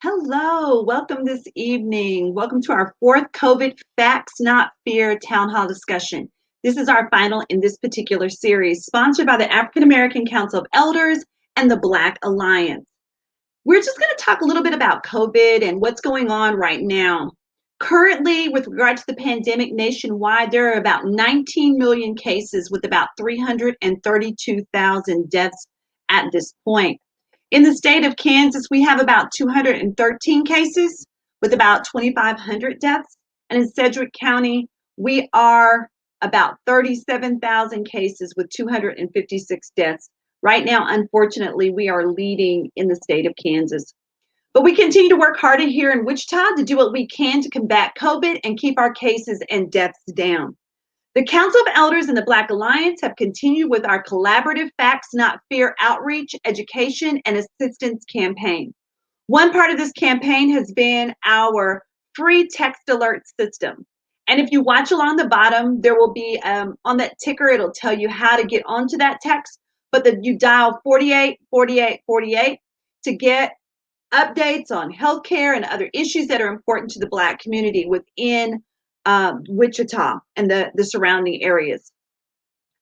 Hello, welcome this evening. Welcome to our fourth COVID Facts Not Fear Town Hall discussion. This is our final in this particular series, sponsored by the African American Council of Elders and the Black Alliance. We're just going to talk a little bit about COVID and what's going on right now. Currently, with regard to the pandemic nationwide, there are about 19 million cases with about 332,000 deaths at this point. In the state of Kansas, we have about 213 cases with about 2,500 deaths. And in Sedgwick County, we are about 37,000 cases with 256 deaths. Right now, unfortunately, we are leading in the state of Kansas. But we continue to work harder here in Wichita to do what we can to combat COVID and keep our cases and deaths down. The Council of Elders and the Black Alliance have continued with our collaborative Facts Not Fear outreach, education, and assistance campaign. One part of this campaign has been our free text alert system. And if you watch along the bottom, there will be on that ticker, it'll tell you how to get onto that text, but you dial 484848 to get updates on healthcare and other issues that are important to the Black community within Wichita and the surrounding areas.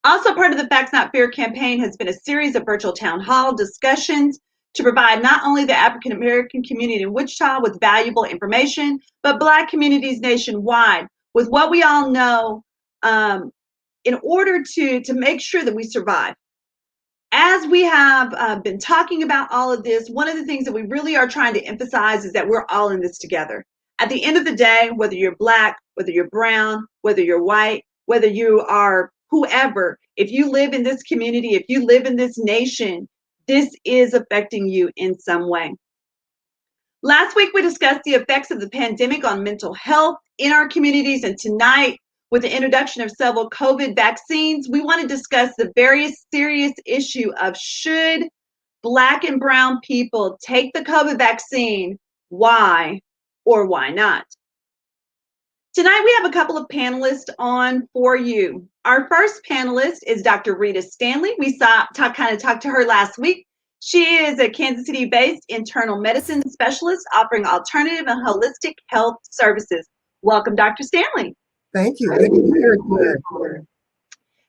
Also part of the Facts Not Fear campaign has been a series of virtual town hall discussions to provide not only the African American community in Wichita with valuable information, but Black communities nationwide with what we all know in order to make sure that we survive. As we have been talking about all of this, one of the things that we really are trying to emphasize is that we're all in this together. At the end of the day, whether you're Black, whether you're brown, whether you're white, whether you are whoever, if you live in this community, if you live in this nation, this is affecting you in some way. Last week, we discussed the effects of the pandemic on mental health in our communities, and tonight, with the introduction of several COVID vaccines, we want to discuss the very serious issue of should Black and brown people take the COVID vaccine, why or why not? Tonight, we have a couple of panelists on for you. Our first panelist is Dr. Rita Stanley. We talked to her last week. She is a Kansas City-based internal medicine specialist offering alternative and holistic health services. Welcome, Dr. Stanley. Thank you. Good to be here.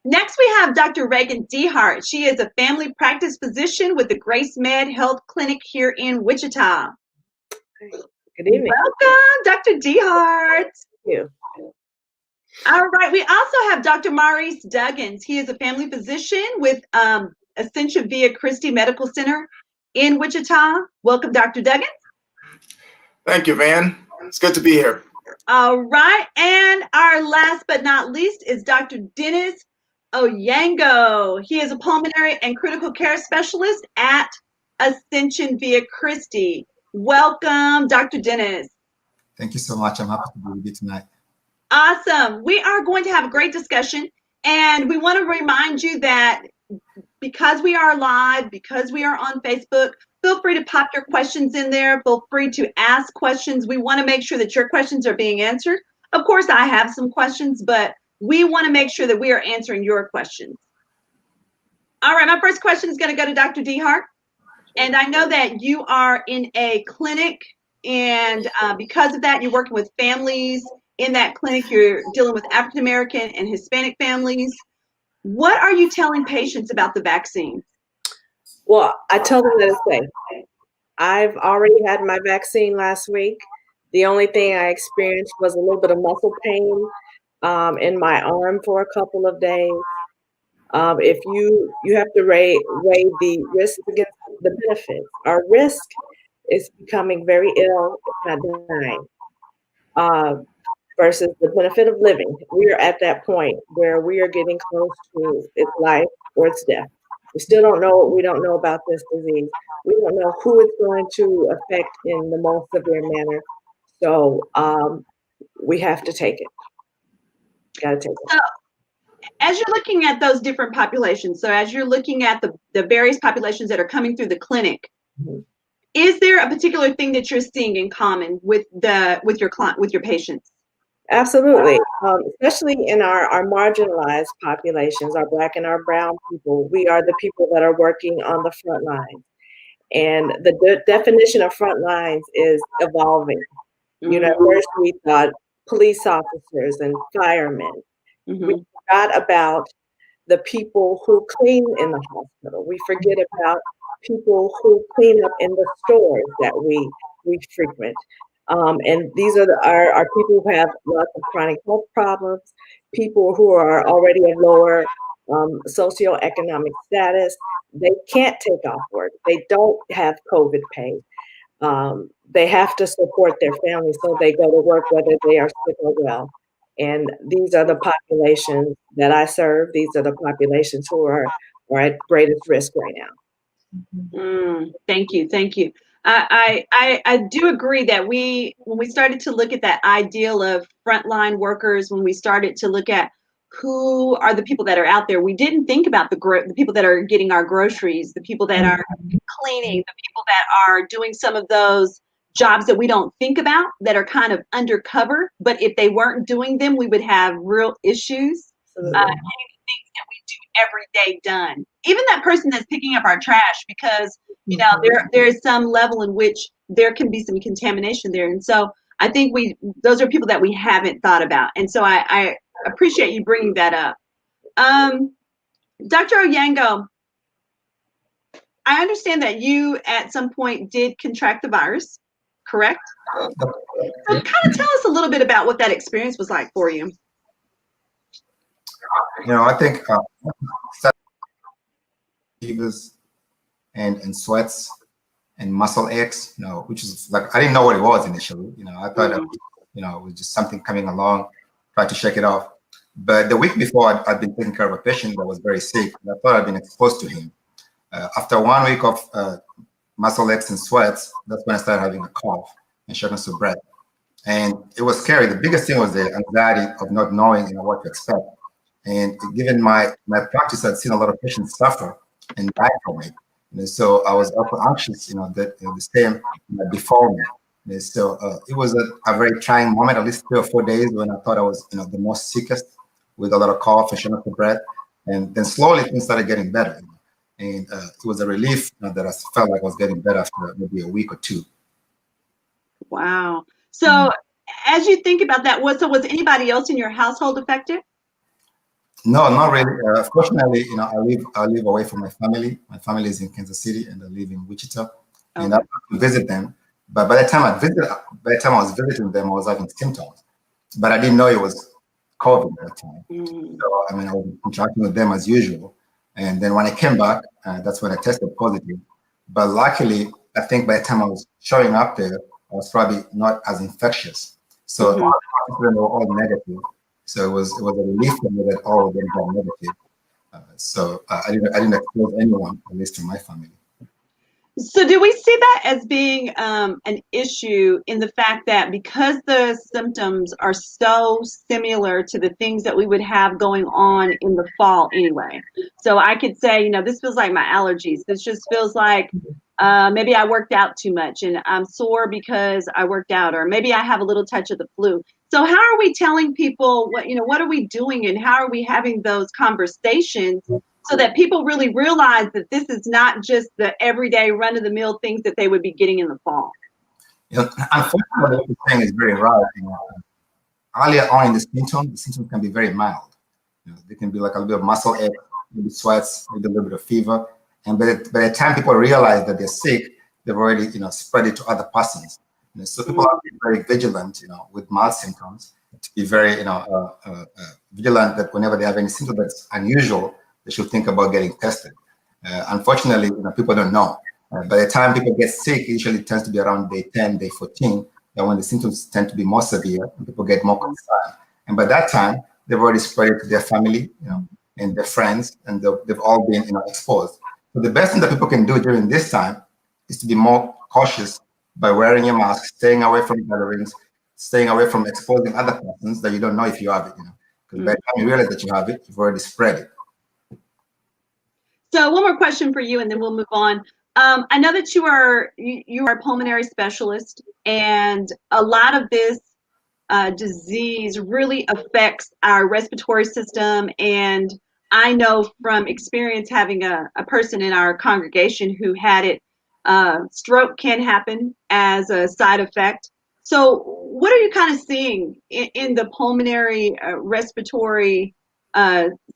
Next, we have Dr. Reagan Dehart. She is a family practice physician with the Grace Med Health Clinic here in Wichita. Good evening. Welcome, Dr. Dehart. Thank you. All right. We also have Dr. Maurice Duggins. He is a family physician with Ascension Via Christi Medical Center in Wichita. Welcome, Dr. Duggins. Thank you, Van. It's good to be here. All right. And our last but not least is Dr. Dennis Oyango. He is a pulmonary and critical care specialist at Ascension Via Christi. Welcome, Dr. Dennis. Thank you so much. I'm happy to be with you tonight. Awesome. We are going to have a great discussion, and we want to remind you that because we are live, because we are on Facebook, feel free to pop your questions in there. Feel free to ask questions. We want to make sure that your questions are being answered. Of course, I have some questions, but we want to make sure that we are answering your questions. All right, my first question is going to go to Dr. Dehart. And I know that you are in a clinic, and because of that, you're working with families in that clinic. You're dealing with African American and Hispanic families. What are you telling patients about the vaccine? Well, I tell them that it's safe. I've already had my vaccine last week. The only thing I experienced was a little bit of muscle pain in my arm for a couple of days. If you have to weigh the risk against the benefits. Our risk is becoming very ill, if not dying, versus the benefit of living. We are at that point where we are getting close to its life or its death. We still don't know what we don't know about this disease. We don't know who it's going to affect in the most severe manner. So we have to take it. Got to take it. So, as you're looking at those different populations, so as you're looking at the various populations that are coming through the clinic, is there a particular thing that you're seeing in common with your patients? Absolutely, especially in our marginalized populations, our Black and our brown people. We are the people that are working on the front lines. And the definition of front lines is evolving. You know, first we thought police officers and firemen. We forgot about the people who clean in the hospital. We forget about people who clean up in the stores that we frequent. And these are our people who have lots of chronic health problems, people who are already of lower socioeconomic status. They can't take off work. They don't have COVID pay. They have to support their families, so they go to work whether they are sick or well. And these are the populations that I serve. These are the populations who are at greatest risk right now. Thank you. Thank you. I do agree that when we started to look at that ideal of frontline workers, when we started to look at who are the people that are out there, we didn't think about the people that are getting our groceries, the people that are cleaning, the people that are doing some of those jobs that we don't think about, that are kind of undercover. But if they weren't doing them, we would have real issues. Getting the things that we do every day done. Even that person that's picking up our trash, because you know there's some level in which there can be some contamination there. And so I think those are people that we haven't thought about. And so I appreciate you bringing that up. Dr. Onyango, I understand that you at some point did contract the virus, correct? So kind of tell us a little bit about what that experience was like for you. You know, I think fevers and sweats and muscle aches, you know, which is like, I didn't know what it was initially. You know, I thought, you know, it was just something coming along, tried to shake it off. But the week before, I'd been taking care of a patient that was very sick, and I thought I'd been exposed to him. After 1 week of muscle aches and sweats, that's when I started having a cough and shortness of breath. And it was scary. The biggest thing was the anxiety of not knowing, you know, what to expect. And given my practice, I'd seen a lot of patients suffer and die from it. And so I was also anxious, you know, that the same before me. And so it was a very trying moment, at least 3 or 4 days when I thought I was, you know, the most sickest, with a lot of cough and shortness of breath. And then slowly things started getting better. You know? And it was a relief, you know, that I felt like I was getting better after maybe a week or two. Wow. So as you think about that, was anybody else in your household affected? No, not really. Fortunately, you know, I live away from my family. My family is in Kansas City, and I live in Wichita. And I went to visit them. But by the time I was visiting them, I was having symptoms. But I didn't know it was COVID at that time. So I mean, I was interacting with them as usual. And then when I came back, that's when I tested positive. But luckily, I think by the time I was showing up there, I was probably not as infectious. So all the them were all negative. So it was a relief for me that all of them got negative. So I didn't expose anyone, at least to my family. So do we see that as being an issue in the fact that because the symptoms are so similar to the things that we would have going on in the fall anyway? So I could say, you know, this feels like my allergies. This just feels like maybe I worked out too much and I'm sore because I worked out, or maybe I have a little touch of the flu. So how are we telling people what are we doing, and how are we having those conversations so that people really realize that this is not just the everyday run-of-the-mill things that they would be getting in the fall? You know, unfortunately, what you're saying is very right. You know, earlier on in the symptoms can be very mild. You know, they can be like a little bit of muscle ache, maybe sweats, maybe a little bit of fever. And by the time people realize that they're sick, they've already, you know, spread it to other persons. You know, so people are very vigilant, you know, with mild symptoms, to be very, you know, vigilant that whenever they have any symptom that's unusual, they should think about getting tested. Unfortunately, you know, people don't know. By the time people get sick, it usually tends to be around day 10, day 14, and when the symptoms tend to be more severe, people get more concerned. And by that time, they've already spread it to their family, you know, and their friends, and they've all been, you know, exposed. So the best thing that people can do during this time is to be more cautious by wearing your mask, staying away from gatherings, staying away from exposing other persons that you don't know if you have it, you know, because by the time you realize that you have it, you've already spread it. So one more question for you, and then we'll move on. I know that you are a pulmonary specialist, and a lot of this disease really affects our respiratory system. And I know from experience having a person in our congregation who had it Stroke can happen as a side effect. So, what are you kind of seeing in the pulmonary respiratory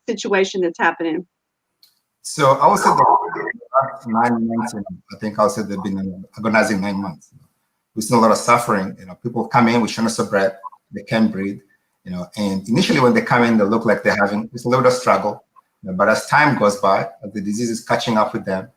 situation that's happening? So I would say the last 9 months, I think I would say they've been agonizing 9 months. We've seen a lot of suffering. People come in with shortness of breath, they can't breathe. And initially when they come in, they look like they're having just a little bit of struggle. But as time goes by, as the disease is catching up with them,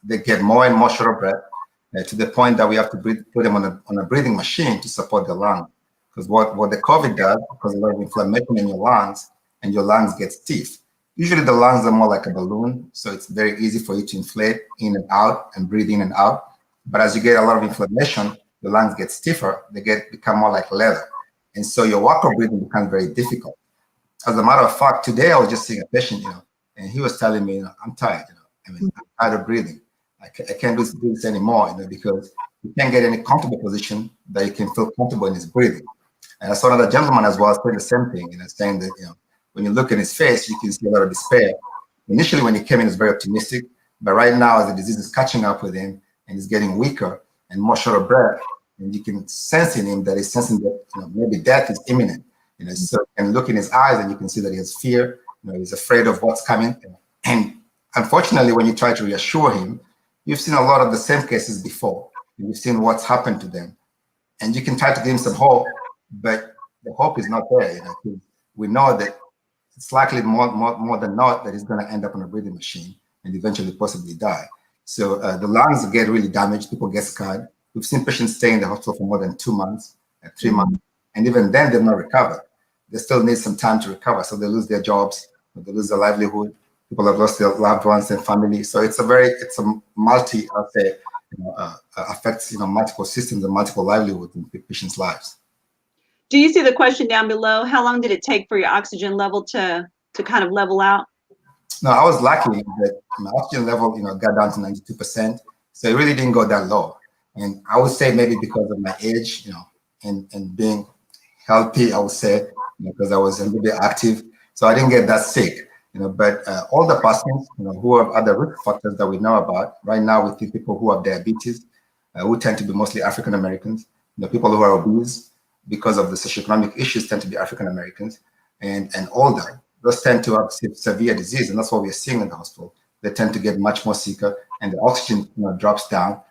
they get more and more short of breath to the point that we have to put them on a breathing machine to support the lung. Because what the COVID does, because a lot of inflammation in your lungs, and your lungs get stiff. Usually the lungs are more like a balloon, so it's very easy for you to inflate in and out and breathe in and out. But as you get a lot of inflammation, the lungs get stiffer, they become more like leather. And so your walk-up breathing becomes very difficult. As a matter of fact, today I was just seeing a patient, and he was telling me, I'm tired, I'm tired of breathing. I can't do this anymore, because you can't get any comfortable position that you can feel comfortable in his breathing. And I saw another gentleman as well saying the same thing, saying that, when you look in his face, you can see a lot of despair. Initially, when he came in, he was very optimistic, but right now, as the disease is catching up with him and he's getting weaker and more short of breath, and you can sense in him that he's sensing that maybe death is imminent. So you can look in his eyes and you can see that he has fear. He's afraid of what's coming. And unfortunately, when you try to reassure him, you've seen a lot of the same cases before. You've seen what's happened to them, and you can try to give him some hope, but the hope is not there. We know that it's likely more than not that he's going to end up on a breathing machine and eventually possibly die. So the lungs get really damaged. People get scarred. We've seen patients stay in the hospital for more than 2 months, 3 months, and even then they've not recovered. They still need some time to recover. So they lose their jobs, they lose their livelihood. People have lost their loved ones and family. So it's a multi, I'll say, affects multiple systems and multiple livelihoods in patients' lives. Do you see the question down below? How long did it take for your oxygen level to kind of level out? No, I was lucky that my oxygen level, got down to 92%. So it really didn't go that low. And I would say maybe because of my age, and being healthy, I would say, because I was a little bit active. So I didn't get that sick, but all the patients, who have other risk factors that we know about, right now we see people who have diabetes, who tend to be mostly African Americans, people who are obese, because of the socioeconomic issues tend to be African Americans and older. Those tend to have severe disease, and that's what we're seeing in the hospital. They tend to get much more sicker, and the oxygen drops down.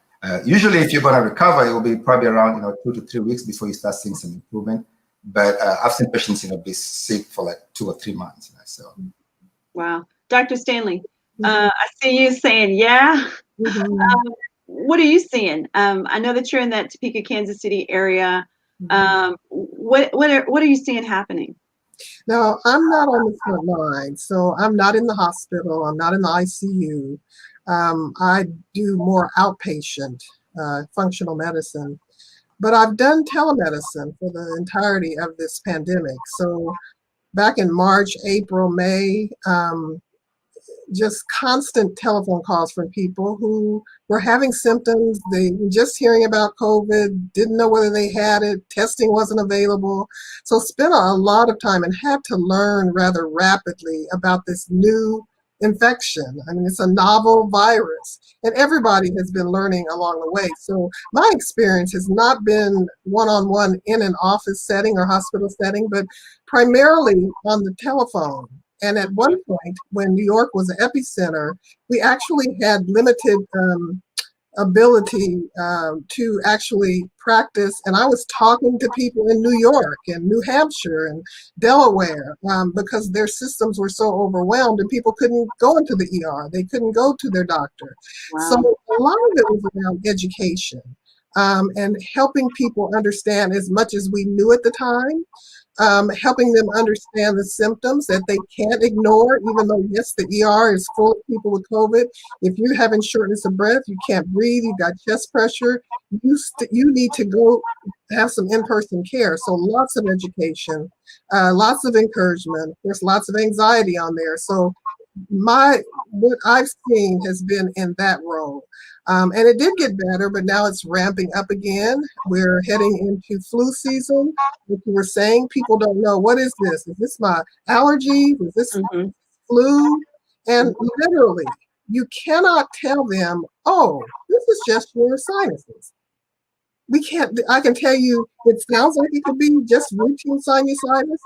Usually, if you're going to recover, it will be probably around 2 to 3 weeks before you start seeing some improvement. But I've seen patients be sick for like 2 or 3 months. So, wow, Dr. Stanley, I see you saying yeah. What are you seeing? I know that you're in that Topeka, Kansas City area. What are you seeing happening? No, I'm not on the front line, so I'm not in the hospital. I'm not in the ICU. I do more outpatient functional medicine, but I've done telemedicine for the entirety of this pandemic. So back in March, April, May, just constant telephone calls from people who were having symptoms. They were just hearing about COVID, didn't know whether they had it, testing wasn't available. So spent a lot of time and had to learn rather rapidly about this new infection. I mean, it's a novel virus, and everybody has been learning along the way. So my experience has not been one-on-one in an office setting or hospital setting, but primarily on the telephone. And at one point, when New York was an epicenter, we actually had limited ability to actually practice. And I was talking to people in New York and New Hampshire and Delaware because their systems were so overwhelmed and people couldn't go into the ER. They couldn't go to their doctor. Wow. So a lot of it was around education and helping people understand as much as we knew at the time. Helping them understand the symptoms that they can't ignore, even though, yes, the ER is full of people with COVID. If you're having shortness of breath, you can't breathe, you got chest pressure, you need to go have some in-person care. So lots of education, lots of encouragement. There's lots of anxiety on there. So what I've seen has been in that role. And it did get better, but now it's ramping up again. We're heading into flu season. Like you were saying, people don't know, what is this? Is this my allergies? Is this flu? And literally, you cannot tell them, oh, this is just your sinuses. We can't, I can tell you, it sounds like it could be just routine sinusitis,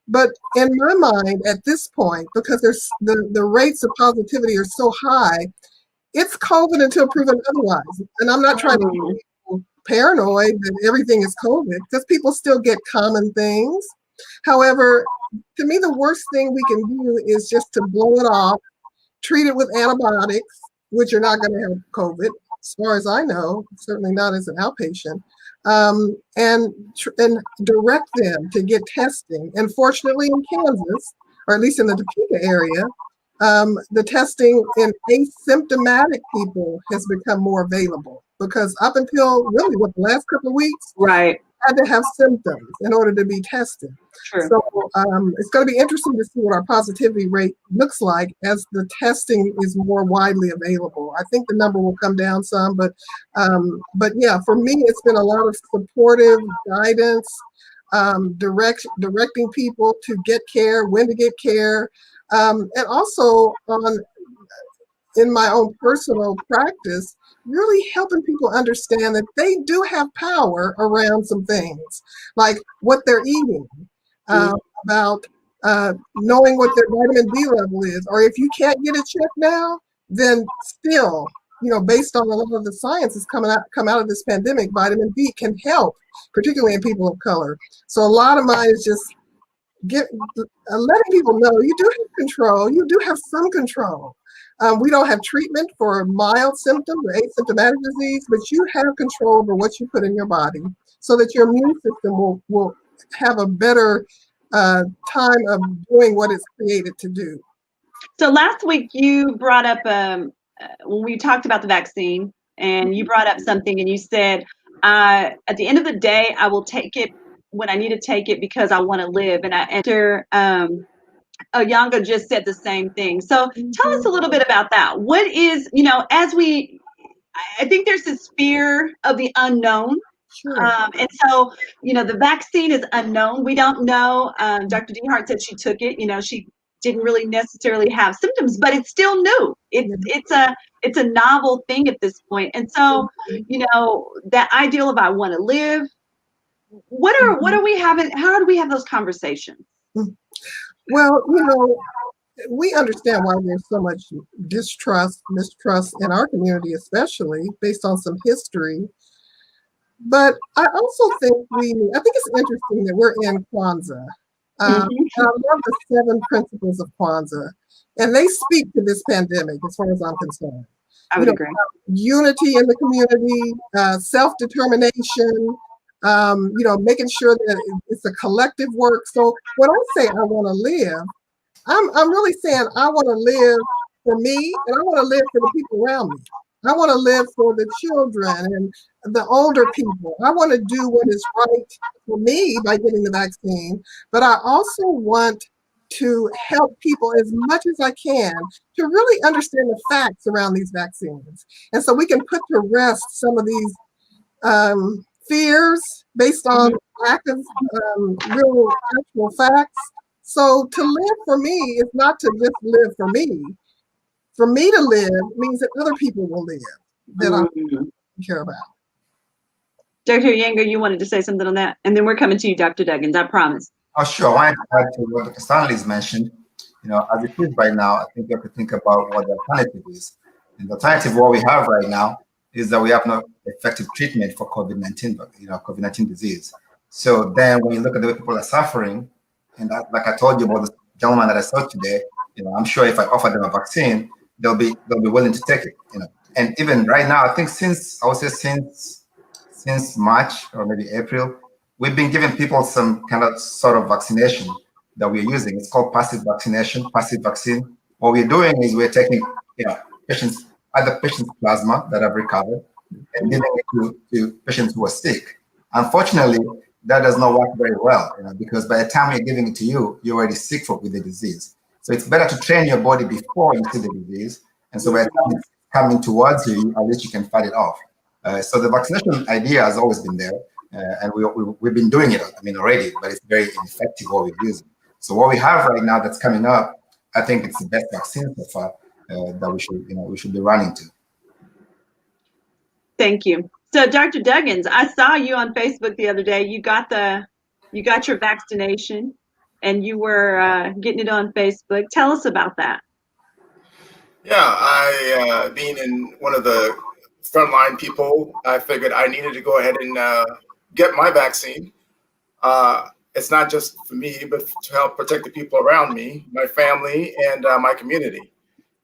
but in my mind at this point, because there's the rates of positivity are so high, it's COVID until proven otherwise. And I'm not trying to be paranoid that everything is COVID, because people still get common things. However, to me, the worst thing we can do is just to blow it off, treat it with antibiotics, which are not going to help COVID, as far as I know, certainly not as an outpatient, and direct them to get testing. And fortunately in Kansas, or at least in the Topeka area, the testing in asymptomatic people has become more available, because up until really the last couple of weeks, Right. had to have symptoms in order to be tested. True. So it's going to be interesting to see what our positivity rate looks like as the testing is more widely available. I think the number will come down some, but yeah, for me, it's been a lot of supportive guidance, directing people to get care, when to get care, and also in my own personal practice, really helping people understand that they do have power around some things, like what they're eating, about knowing what their vitamin D level is, or if you can't get it checked now, then still, based on a lot of the science that's come out of this pandemic, vitamin D can help, particularly in people of color. So a lot of mine is just letting people know you do have control, you do have some control. We don't have treatment for mild symptoms or asymptomatic disease, but you have control over what you put in your body so that your immune system will have a better time of doing what it's created to do. So last week you brought up, when we talked about the vaccine, and you brought up something and you said, at the end of the day, I will take it when I need to take it because I want to live. And Oyanga just said the same thing. So tell us a little bit about that. What is, I think there's this fear of the unknown. Sure. And so, the vaccine is unknown. We don't know. Dr. DeHart said she took it. She didn't really necessarily have symptoms, but it's still new. It's a novel thing at this point. And so, that ideal of I want to live, what are we having? How do we have those conversations? Well, we understand why there's so much mistrust in our community, especially based on some history. But I also think I think it's interesting that we're in Kwanzaa. And I love the 7 principles of Kwanzaa, and they speak to this pandemic as far as I'm concerned. I would agree. Unity in the community, self-determination, making sure that it's a collective work. So when I say I want to live, I'm really saying I want to live for me, and I want to live for the people around me. I want to live for the children and the older people. I want to do what is right for me by getting the vaccine, but I also want to help people as much as I can to really understand the facts around these vaccines. And so we can put to rest some of these fears based on lack of real actual facts. So to live for me is not to just live for me. For me to live means that other people will live that I care about. Dr. Younger, you wanted to say something on that? And then we're coming to you, Dr. Duggins, I promise. Oh, sure. I wanted to add to what Dr. Stanley's mentioned. As it is right now, I think we have to think about what the alternative is. And the alternative, what we have right now, is that we have no effective treatment for COVID-19, COVID-19 disease. So then when you look at the way people are suffering, and that, like I told you about the gentleman that I saw today, I'm sure if I offer them a vaccine, they'll be willing to take it. And even right now, I think since March or maybe April, we've been giving people some kind of sort of vaccination that we're using. It's called passive vaccination, passive vaccine. What we're doing is we're taking patients' plasma that have recovered and giving it to patients who are sick. Unfortunately, that does not work very well, because by the time you're giving it to you, you're already sick with the disease. So it's better to train your body before you see the disease. And so by the time it's coming towards you, at least you can fight it off. So the vaccination idea has always been there, and we've been doing it, already, but it's very ineffective what we're using. So what we have right now that's coming up, I think it's the best vaccine so far, that we should be running to. Thank you. So, Dr. Duggins, I saw you on Facebook the other day. You got your vaccination, and you were getting it on Facebook. Tell us about that. Yeah, I being in one of the frontline people, I figured I needed to go ahead and get my vaccine. It's not just for me, but to help protect the people around me, my family, and my community.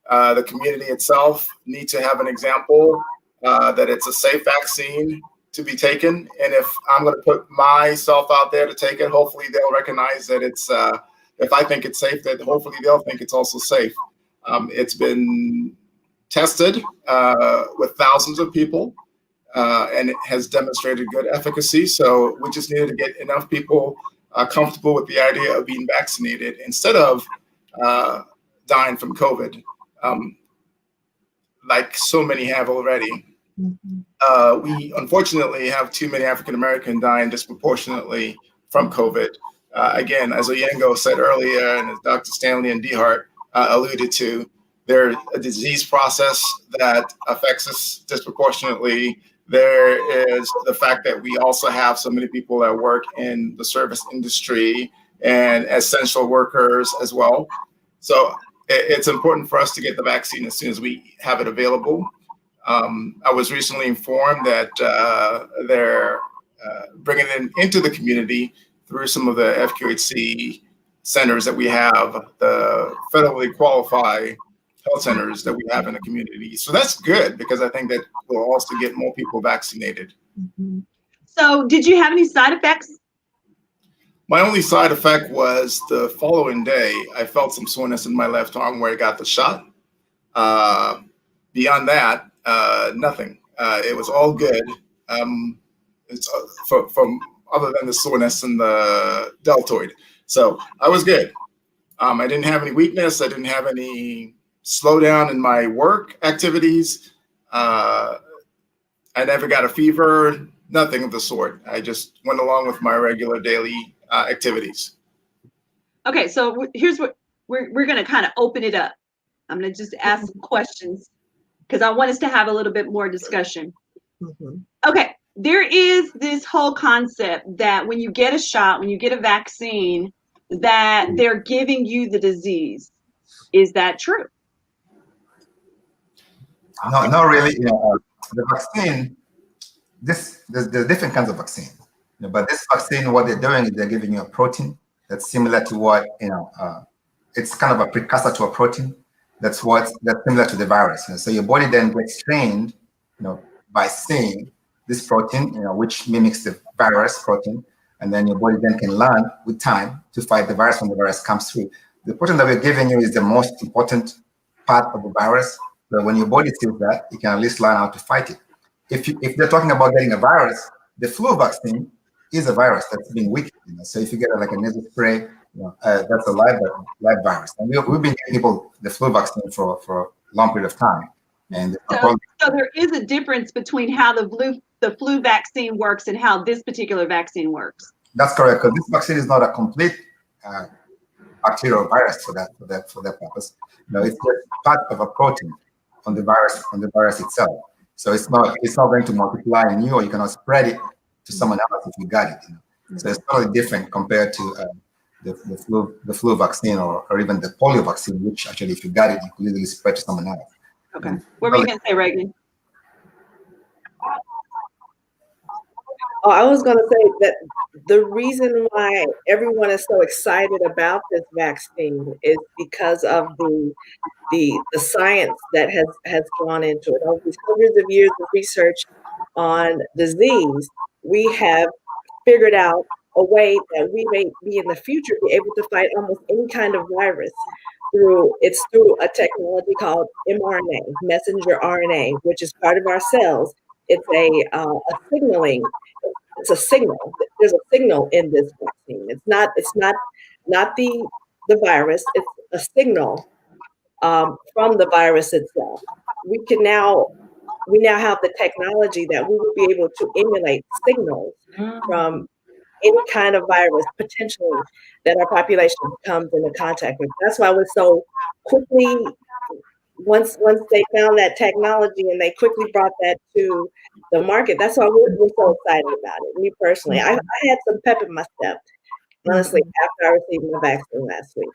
The community itself needs to have an example that it's a safe vaccine to be taken. And if I'm going to put myself out there to take it, hopefully they'll recognize that it's, if I think it's safe, that hopefully they'll think it's also safe. It's been tested with thousands of people, and it has demonstrated good efficacy. So we just needed to get enough people comfortable with the idea of being vaccinated instead of dying from COVID, like so many have already. We unfortunately have too many African Americans dying disproportionately from COVID. Again, as Oyengo said earlier, and as Dr. Stanley and Dehart alluded to, there's a disease process that affects us disproportionately. There is the fact that we also have so many people that work in the service industry and essential workers as well. So it's important for us to get the vaccine as soon as we have it available. I was recently informed that they're bringing it into the community through some of the FQHC centers that we have, the federally qualified health centers that we have in the community. So that's good, because I think that will also get more people vaccinated. So did you have any side effects? My only side effect was the following day, I felt some soreness in my left arm where I got the shot. Beyond that, nothing. It was all good. It's from other than the soreness and the deltoid. So I was good. I didn't have any weakness. I didn't have any slowdown in my work activities. I never got a fever, nothing of the sort. I just went along with my regular daily activities. Okay, so here's what we're going to kind of open it up. I'm going to just ask some questions because I want us to have a little bit more discussion. Okay, there is this whole concept that when you get a shot, when you get a vaccine, that they're giving you the disease. Is that true? No, not really. The vaccine, there's different kinds of vaccine. But this vaccine, what they're doing is they're giving you a protein that's similar to what, it's kind of a precursor to a protein that's similar to the virus. So your body then gets trained, by seeing this protein, which mimics the virus protein, and then your body then can learn with time to fight the virus when the virus comes through. The protein that we're giving you is the most important part of the virus. So when your body sees that, you can at least learn how to fight it. If they're talking about getting a virus, the flu vaccine is a virus that's being weakened. So if you get like a nasal spray, that's a live virus. And we've been giving people the flu vaccine for a long period of time. And so there is a difference between how the flu vaccine works and how this particular vaccine works. That's correct, because this vaccine is not a complete bacterial virus for that purpose. It's just part of a protein on the virus itself. So it's not going to multiply in you, or you cannot spread it to someone else if you got it. So it's totally different compared to the flu vaccine or even the polio vaccine, which actually, if you got it, you could easily spread to someone else. Okay. What were you going to say, Reagan? Oh, I was going to say that the reason why everyone is so excited about this vaccine is because of the science that has gone into it. Over these hundreds of years of research on disease, we have figured out a way that we may be in the future be able to fight almost any kind of virus through a technology called mRNA, messenger RNA, which is part of our cells. It's a signaling. It's a signal. There's a signal in this vaccine. It's not the virus. It's a signal from the virus itself. We now have the technology that we will be able to emulate signals from any kind of virus potentially that our population comes into contact with. That's why we're so quickly once they found that technology and they quickly brought that to the market, that's why we're so excited about it. Me personally, I had some pep in my step, honestly, after I received my vaccine last week.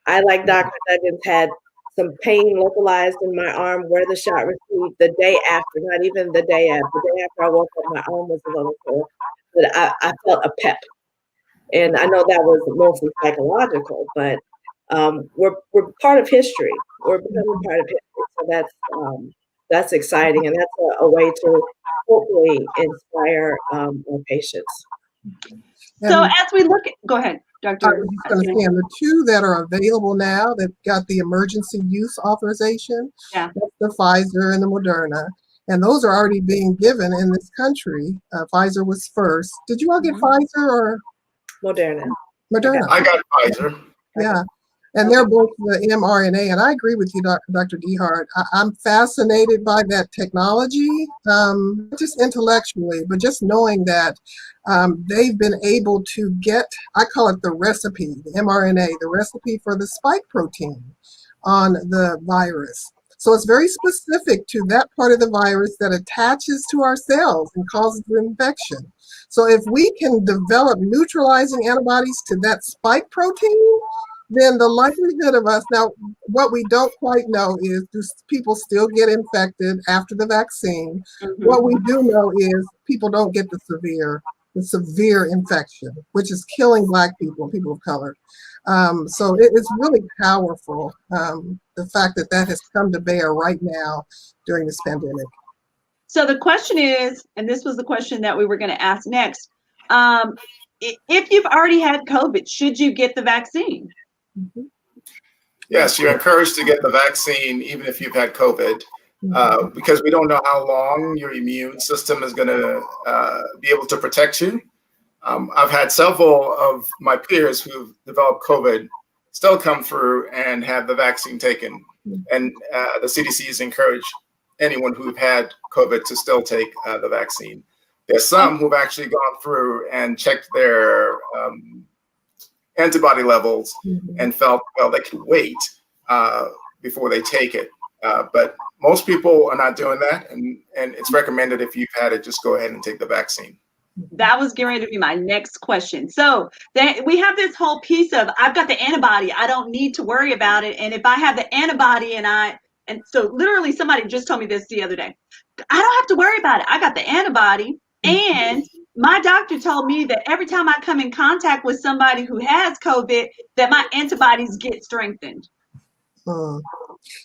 I, like Dr. Duggins, had some pain localized in my arm where the shot received the day after, not even the day after. The day after I woke up, my arm was a little sore, but I felt a pep. And I know that was mostly psychological, but we're part of history. We're becoming part of history, so that's exciting, and that's a way to hopefully inspire our patients. So as we look at, go ahead, Dr. I was just going to say, and the two that are available now that got the emergency use authorization, Yeah. that's the Pfizer and the Moderna, and those are already being given in this country. Pfizer was first. Did you all get Pfizer or Moderna? Moderna. I got Pfizer. Yeah. And they're both the mRNA. And I agree with you, Dr. Dehart. I'm fascinated by that technology, just intellectually, but just knowing that they've been able to get, I call it the recipe, the mRNA, the recipe for the spike protein on the virus. So it's very specific to that part of the virus that attaches to our cells and causes the infection. So if we can develop neutralizing antibodies to that spike protein, then the likelihood of us, now what we don't quite know is, do people still get infected after the vaccine? What we do know is people don't get the severe infection, which is killing Black people and people of color. So it's really powerful, the fact that that has come to bear right now during this pandemic. So the question is, and this was the question that we were going to ask next, if you've already had COVID, should you get the vaccine? Yes, you're encouraged to get the vaccine even if you've had COVID, because we don't know how long your immune system is going to be able to protect you. I've had several of my peers who've developed COVID still come through and have the vaccine taken. And the CDC has encouraged anyone who've had COVID to still take the vaccine. There's some who've actually gone through and checked their antibody levels and felt, well, they could wait before they take it. But most people are not doing that. And it's recommended if you've had it, just go ahead and take the vaccine. That was getting ready to be my next question. So we have this whole piece of, I've got the antibody, I don't need to worry about it. And if I have the antibody and so literally somebody just told me this the other day, I don't have to worry about it. I got the antibody, and my doctor told me that every time I come in contact with somebody who has COVID, that my antibodies get strengthened. And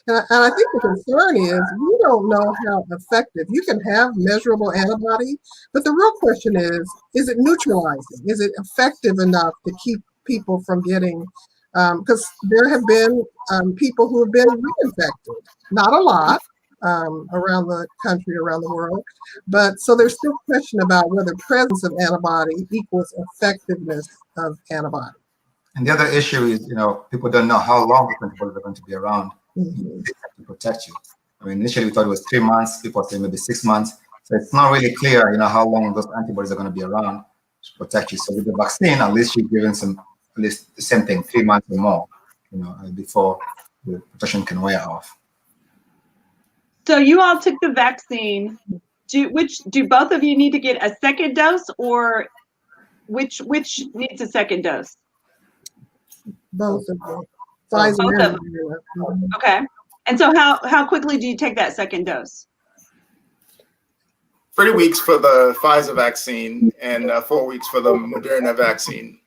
I think the concern is we don't know how effective. You can have measurable antibody, but the real question is it neutralizing? Is it effective enough to keep people from getting, because there have been people who have been reinfected, not a lot around the country, around the world, but so there's still question about whether presence of antibody equals effectiveness of antibody. And the other issue is, people don't know how long the antibodies are going to be around to protect you. I mean, initially we thought it was 3 months. People say maybe 6 months. So it's not really clear, how long those antibodies are going to be around to protect you. So with the vaccine, at least you're given at least the same thing, 3 months or more, before the protection can wear off. So you all took the vaccine. Do both of you need to get a second dose, or which needs a second dose? Both of them. Pfizer Both of them. Okay. And so how quickly do you take that second dose? 3 weeks for the Pfizer vaccine and 4 weeks for the Moderna vaccine.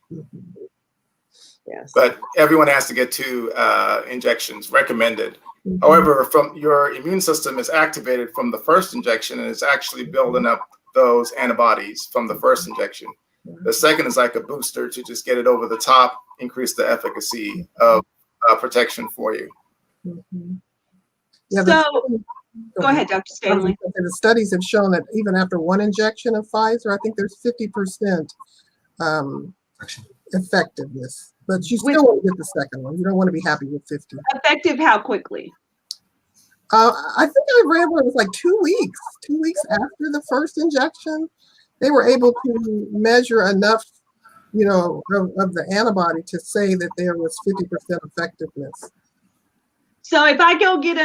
Yes. But everyone has to get 2 injections, recommended. However, from your immune system is activated from the first injection, and it's actually building up those antibodies from the first injection. The second is like a booster to just get it over the top, increase the efficacy of protection for you. Yeah, so go ahead, Dr. Stanley. The studies have shown that even after 1 injection of Pfizer, I think there's 50% effectiveness. But you still want to get the second one. You don't want to be happy with 50. Effective how quickly? I think I read where it was like 2 weeks. 2 weeks after the first injection, they were able to measure enough, of the antibody to say that there was 50% effectiveness. So if I go get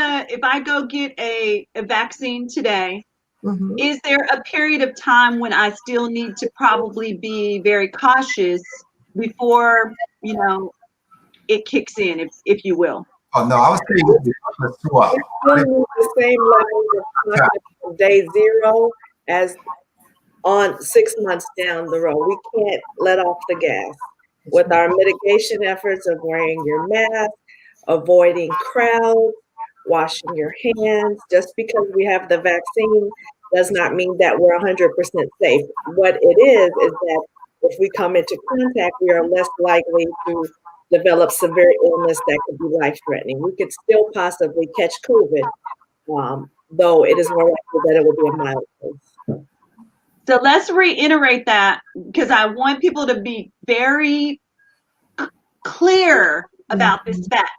a vaccine today, is there a period of time when I still need to probably be very cautious before, it kicks in, if you will? Oh no, I was saying throughout. We still need the same level of caution from day zero as on 6 months down the road. We can't let off the gas with our mitigation efforts of wearing your mask, avoiding crowds, washing your hands. Just because we have the vaccine does not mean that we're 100% safe. What it is that if we come into contact, we are less likely to develop severe illness that could be life-threatening. We could still possibly catch COVID, though it is more likely that it will be a mild case. So let's reiterate that, because I want people to be very clear about this fact.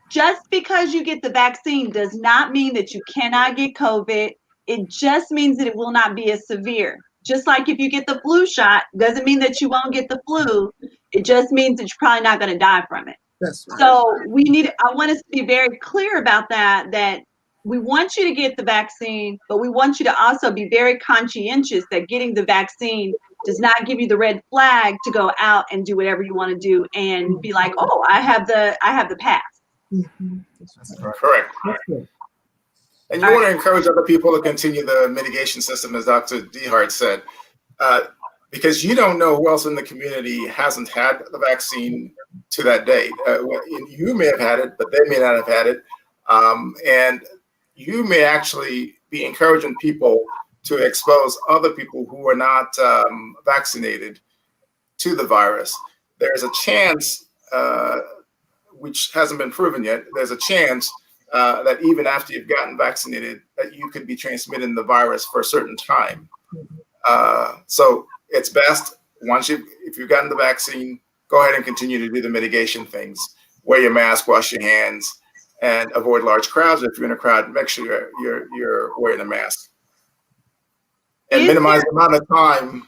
Just because you get the vaccine does not mean that you cannot get COVID. It just means that it will not be as severe. Just like if you get the flu shot, doesn't mean that you won't get the flu. It just means that you're probably not going to die from it. That's right. So I want us to be very clear about that we want you to get the vaccine, but we want you to also be very conscientious that getting the vaccine does not give you the red flag to go out and do whatever you want to do and be like, oh, I have the pass. That's Correct. And you want to encourage other people to continue the mitigation system, as Dr. Dehart said, because you don't know who else in the community hasn't had the vaccine to that day. You may have had it, but they may not have had it. And you may actually be encouraging people to expose other people who are not vaccinated to the virus. There's a chance, which hasn't been proven yet, there's a chance that even after you've gotten vaccinated, that you could be transmitting the virus for a certain time. So it's best, if you've gotten the vaccine, go ahead and continue to do the mitigation things. Wear your mask, wash your hands, and avoid large crowds. If you're in a crowd, make sure you're wearing a mask. And minimize the amount of time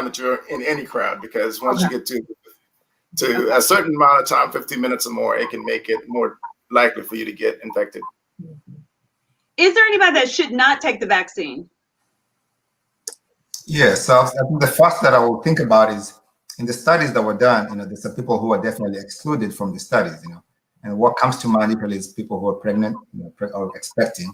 that you're in any crowd, because once you get to a certain amount of time, 15 minutes or more, it can make it more likely for you to get infected. Is there anybody that should not take the vaccine? Yeah, so I think the first that I will think about is in the studies that were done, there's some people who are definitely excluded from the studies, and what comes to mind usually is people who are pregnant, or expecting,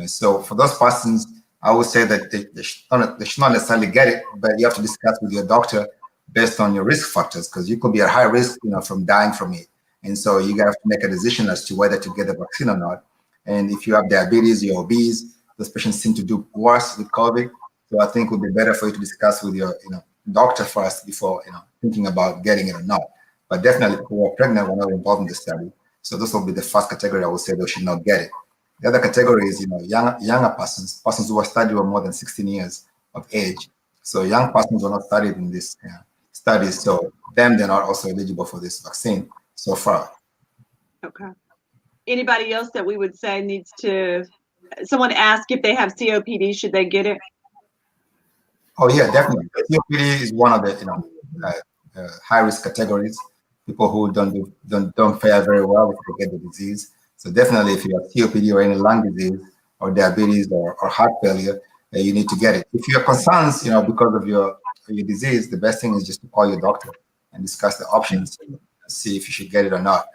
so for those persons, I would say that they should not necessarily get it, but you have to discuss with your doctor based on your risk factors, because you could be at high risk, from dying from it. And so you have to make a decision as to whether to get the vaccine or not. And if you have diabetes, you're obese, those patients seem to do worse with COVID. So I think it would be better for you to discuss with your doctor first before thinking about getting it or not. But definitely people who are pregnant were not involved in the study. So this will be the first category I would say they should not get it. The other category is younger persons who were studied were more than 16 years of age. So young persons were not studied in this study, so they're not also eligible for this vaccine so far. Okay. Anybody else that we would say needs to? Someone asked if they have COPD, should they get it? Oh yeah, definitely. COPD is one of the high risk categories. People who don't fare very well if they get the disease. So definitely, if you have COPD or any lung disease or diabetes or heart failure, you need to get it. If you have concerns, because of your disease, the best thing is just to call your doctor and discuss the options, and see if you should get it or not.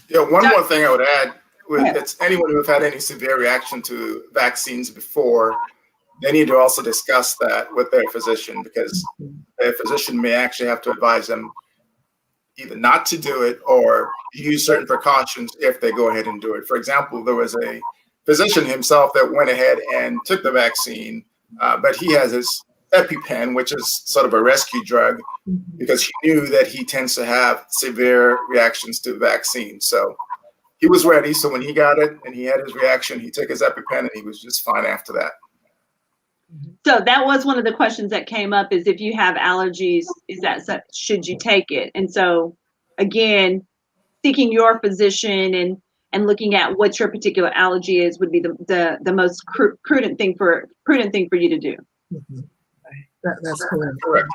Yeah, one more thing I would add, it's anyone who have had any severe reaction to vaccines before, they need to also discuss that with their physician, because their physician may actually have to advise them either not to do it or use certain precautions if they go ahead and do it. For example, there was a physician himself that went ahead and took the vaccine, but he has his EpiPen, which is sort of a rescue drug, because he knew that he tends to have severe reactions to vaccines. So he was ready. So when he got it and he had his reaction, he took his EpiPen and he was just fine after that. So that was one of the questions that came up, is if you have allergies, should you take it? And so again, seeking your physician and looking at what your particular allergy is would be the most prudent thing for you to do. That's correct.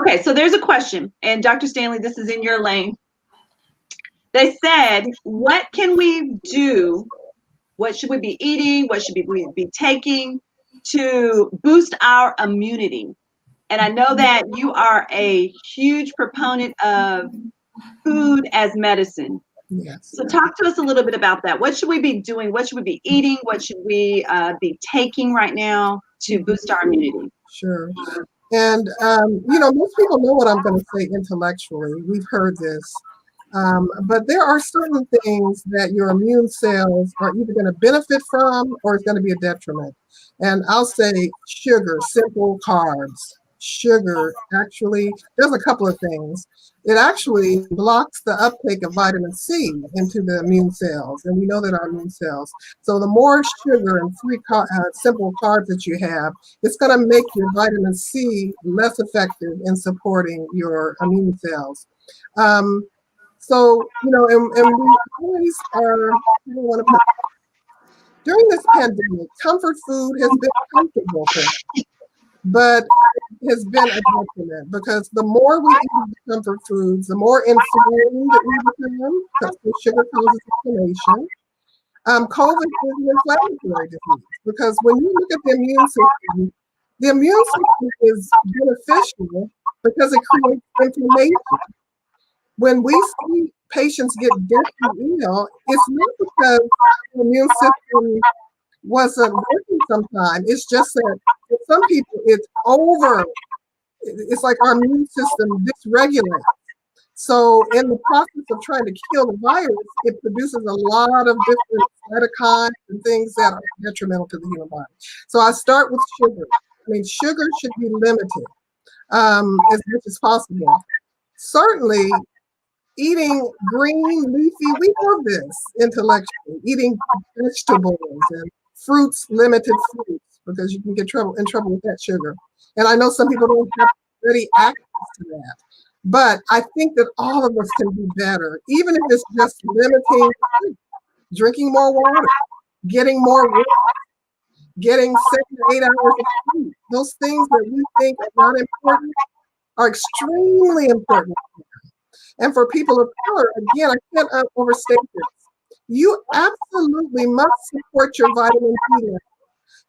Okay, so there's a question, and Dr. Stanley, this is in your lane. They said, what can we do? What should we be eating? What should we be taking to boost our immunity? And I know that you are a huge proponent of food as medicine. Yes. So talk to us a little bit about that. What should we be doing? What should we be eating? What should we be taking right now to boost our immunity? Sure. And, most people know what I'm going to say intellectually. We've heard this. But there are certain things that your immune cells are either going to benefit from or it's going to be a detriment. And I'll say sugar, simple carbs. Sugar, actually, there's a couple of things. It actually blocks the uptake of vitamin C into the immune cells. And we know that our immune cells. So the more sugar and simple carbs that you have, it's going to make your vitamin C less effective in supporting your immune cells. So, and we always are, during this pandemic, comfort food has been comfortable for us, but it has been a detriment because the more we eat comfort foods, the more inflamed we become, because sugar causes inflammation. COVID is an inflammatory disease because when you look at the immune system is beneficial because it creates inflammation. When we see patients get deathly ill, it's not because the immune system wasn't working sometimes. It's just that for some people, it's like our immune system dysregulates. So in the process of trying to kill the virus, it produces a lot of different cytokines and things that are detrimental to the human body. So I start with sugar. Sugar should be limited as much as possible. Certainly, eating green, leafy, we know this intellectually. Eating vegetables and fruits, limited fruits, because you can get in trouble with that sugar. And I know some people don't have ready access to that. But I think that all of us can do better, even if it's just limiting, drinking more water, getting more rest, getting 7 to 8 hours of sleep. Those things that we think are not important are extremely important. And for people of color, again, I can't overstate this. You absolutely must support your vitamin D level.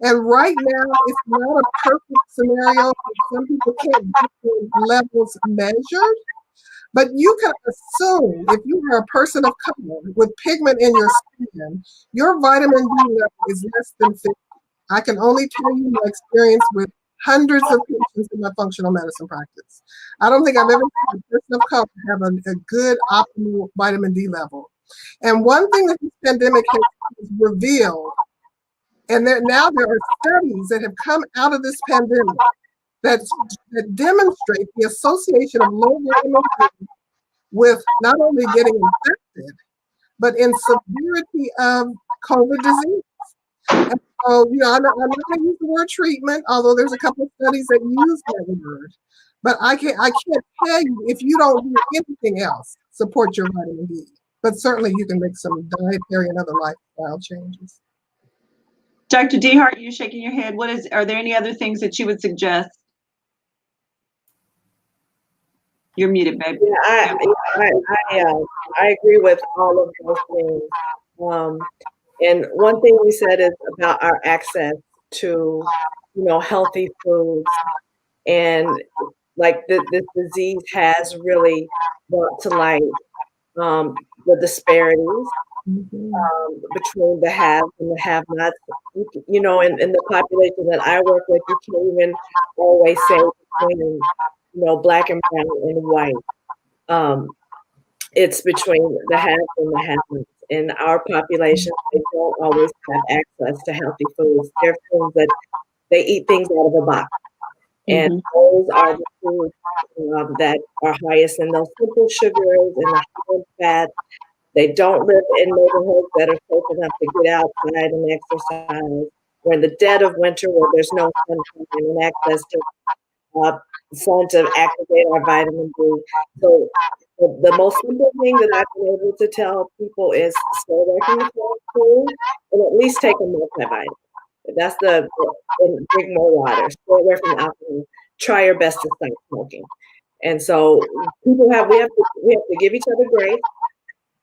And right now, it's not a perfect scenario. Some people can't get the levels measured. But you can assume if you are a person of color with pigment in your skin, your vitamin D level is less than 50. I can only tell you my experience with hundreds of patients in my functional medicine practice. I don't think I've ever seen a person of color have a good optimal vitamin D level. And one thing that this pandemic has revealed, and now there are studies that have come out of this pandemic that demonstrate the association of low vitamin D with not only getting infected, but in severity of COVID disease. And so, I'm not going to use the word treatment, although there's a couple of studies that use that word. But I can't tell you if you don't do anything else, support your vitamin D. But certainly you can make some dietary and other lifestyle changes. Dr. Dehart, you're shaking your head. Are there any other things that you would suggest? You're muted, baby. Yeah, I agree with all of those things. And one thing we said is about our access to, healthy foods. And like this disease has really brought to light the disparities between the haves and the have-nots. In the population that I work with, you can't even always say between, black and brown and white. It's between the haves and the have-nots. In our population, they don't always have access to healthy foods. They're foods that they eat things out of a box. And those are the foods that are highest in those simple sugars and the high fat. They don't live in neighborhoods that are safe enough to get outside and exercise. We're in the dead of winter where there's no sunshine and access to sun to activate our vitamin D. So the most simple thing that I've been able to tell people is stay away from the fast food and at least take a multivitamin. That's and drink more water. Stay away from alcohol. Try your best to stop smoking. And so we have to give each other grace.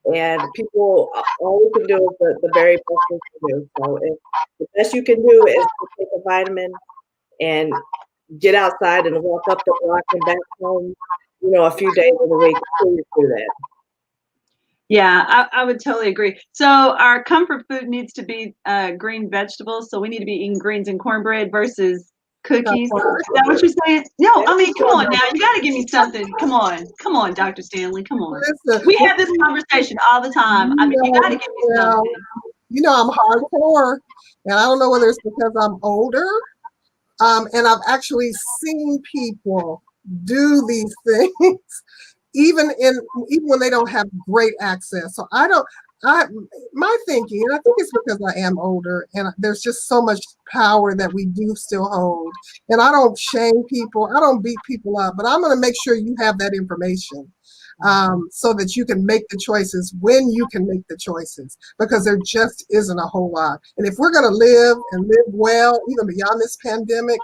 And people, all we can do is the very best we can do. So if the best you can do is to take a vitamin and get outside and walk up the block and back home, a few days of the week, please do that. Yeah, I would totally agree. So our comfort food needs to be green vegetables. So we need to be eating greens and cornbread versus cookies. Is that what you're saying? No, I mean, come on now. You got to give me something. Come on, Dr. Stanley. Come on. We have this conversation all the time. I mean, you got to give me something. I'm hardcore, and I don't know whether it's because I'm older, and I've actually seen people do these things. Even when they don't have great access. So my thinking, and I think it's because I am older and there's just so much power that we do still hold. And I don't shame people, I don't beat people up, but I'm gonna make sure you have that information so that you can make the choices when you can make the choices, because there just isn't a whole lot. And if we're gonna live and live well, even beyond this pandemic,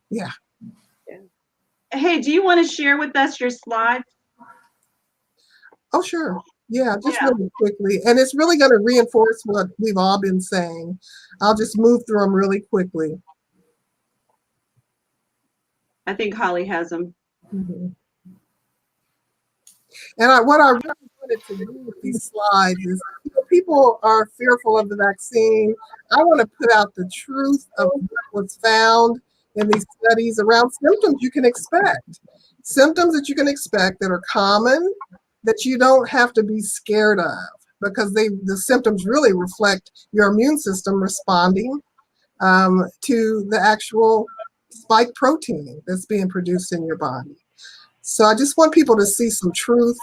yeah. Hey, do you want to share with us your slides? Oh, sure. Yeah, just really quickly. And it's really going to reinforce what we've all been saying. I'll just move through them really quickly. I think Holly has them. Mm-hmm. And what I really wanted to do with these slides is, people are fearful of the vaccine. I want to put out the truth of what's found in these studies around symptoms you can expect. Symptoms that you can expect that are common, that you don't have to be scared of, because the symptoms really reflect your immune system responding to the actual spike protein that's being produced in your body. So I just want people to see some truth.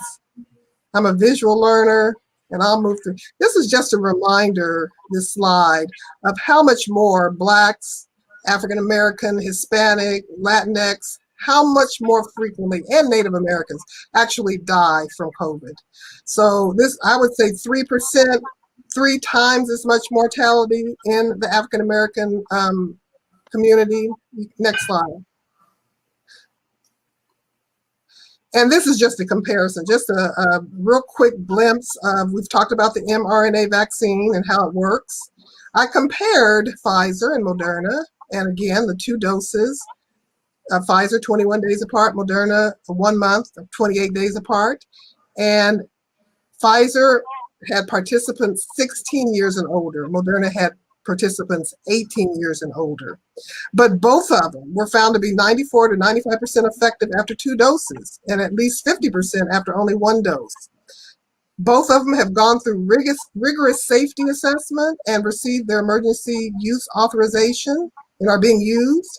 I'm a visual learner, and I'll move through. This is just a reminder, this slide, of how much more Blacks, African American, Hispanic, Latinx, how much more frequently, and Native Americans actually die from COVID. So this, I would say 3%, 3 times as much mortality in the African American community. Next slide. And this is just a comparison, just a real quick glimpse of, we've talked about the mRNA vaccine and how it works. I compared Pfizer and Moderna, and again, the 2 doses. Pfizer 21 days apart, Moderna 1 month, 28 days apart. And Pfizer had participants 16 years and older. Moderna had participants 18 years and older. But both of them were found to be 94 to 95% effective after 2 doses, and at least 50% after only 1 dose. Both of them have gone through rigorous safety assessment and received their emergency use authorization and are being used.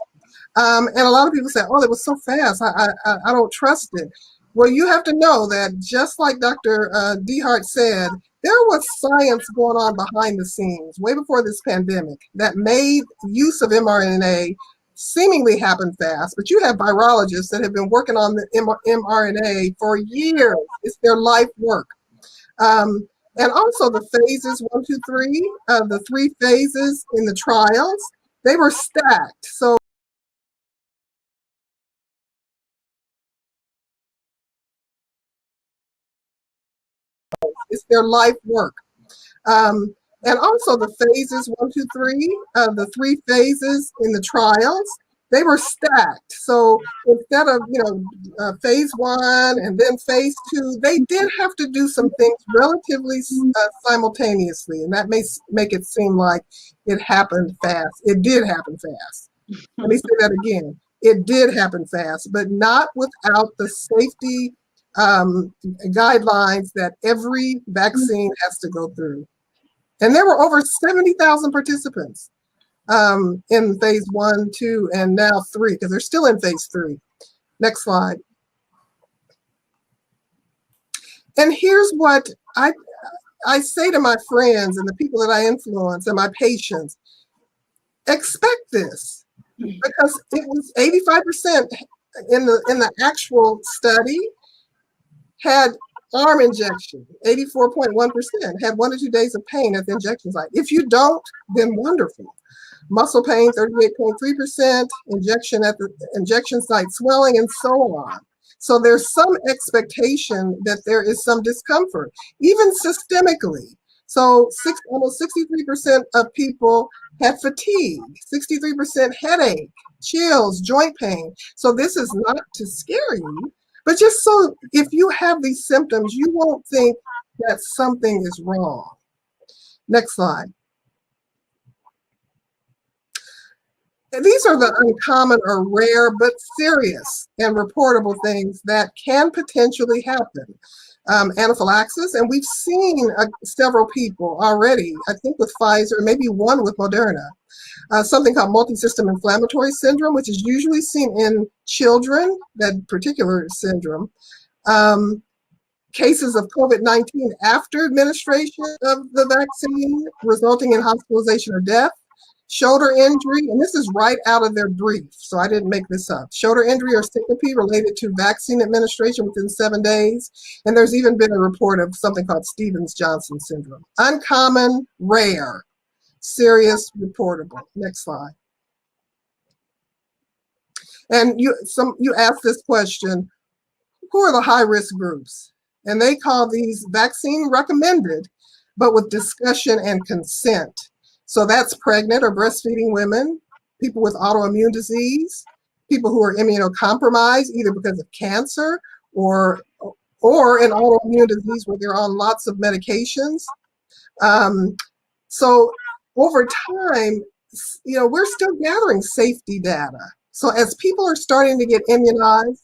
And a lot of people say, oh, it was so fast, I don't trust it. Well, you have to know that, just like Dr. Dehart said, there was science going on behind the scenes way before this pandemic that made use of mRNA seemingly happen fast. But you have virologists that have been working on the mRNA for years. It's their life work. And also the phases 1, 2, 3, the 3 phases in the trials, they were stacked. So it's their life work. And also the phases 1, 2, 3, the 3 phases in the trials, they were stacked. So instead of, phase 1 and then phase 2, they did have to do some things relatively simultaneously. And that may make it seem like it happened fast. It did happen fast. Let me say that again. It did happen fast, but not without the safety guidelines that every vaccine has to go through. And there were over 70,000 participants in phase 1, 2, and now 3, because they're still in phase 3. Next slide. And here's what I say to my friends and the people that I influence and my patients: expect this, because it was 85% in the actual study had arm injection. 84.1% had 1 to 2 days of pain at the injection site. If you don't, then wonderful. Muscle pain, 38.3%, injection at the injection site swelling, and so on. So there's some expectation that there is some discomfort, even systemically. So almost 63% of people had fatigue, 63% headache, chills, joint pain. So this is not to scare you, but just so if you have these symptoms, you won't think that something is wrong. Next slide. And these are the uncommon or rare but serious and reportable things that can potentially happen. Anaphylaxis, and we've seen several people already, I think with Pfizer, maybe one with Moderna, something called multisystem inflammatory syndrome, which is usually seen in children, that particular syndrome. Cases of COVID-19 after administration of the vaccine resulting in hospitalization or death. Shoulder injury, and this is right out of their brief, so I didn't make this up. Shoulder injury or syncope related to vaccine administration within 7 days. And there's even been a report of something called Stevens-Johnson syndrome. Uncommon, rare, serious, reportable. Next slide. And you asked this question, who are the high-risk groups? And they call these vaccine recommended, but with discussion and consent. So that's pregnant or breastfeeding women, people with autoimmune disease, people who are immunocompromised, either because of cancer or an autoimmune disease where they're on lots of medications. So over time, we're still gathering safety data. So as people are starting to get immunized,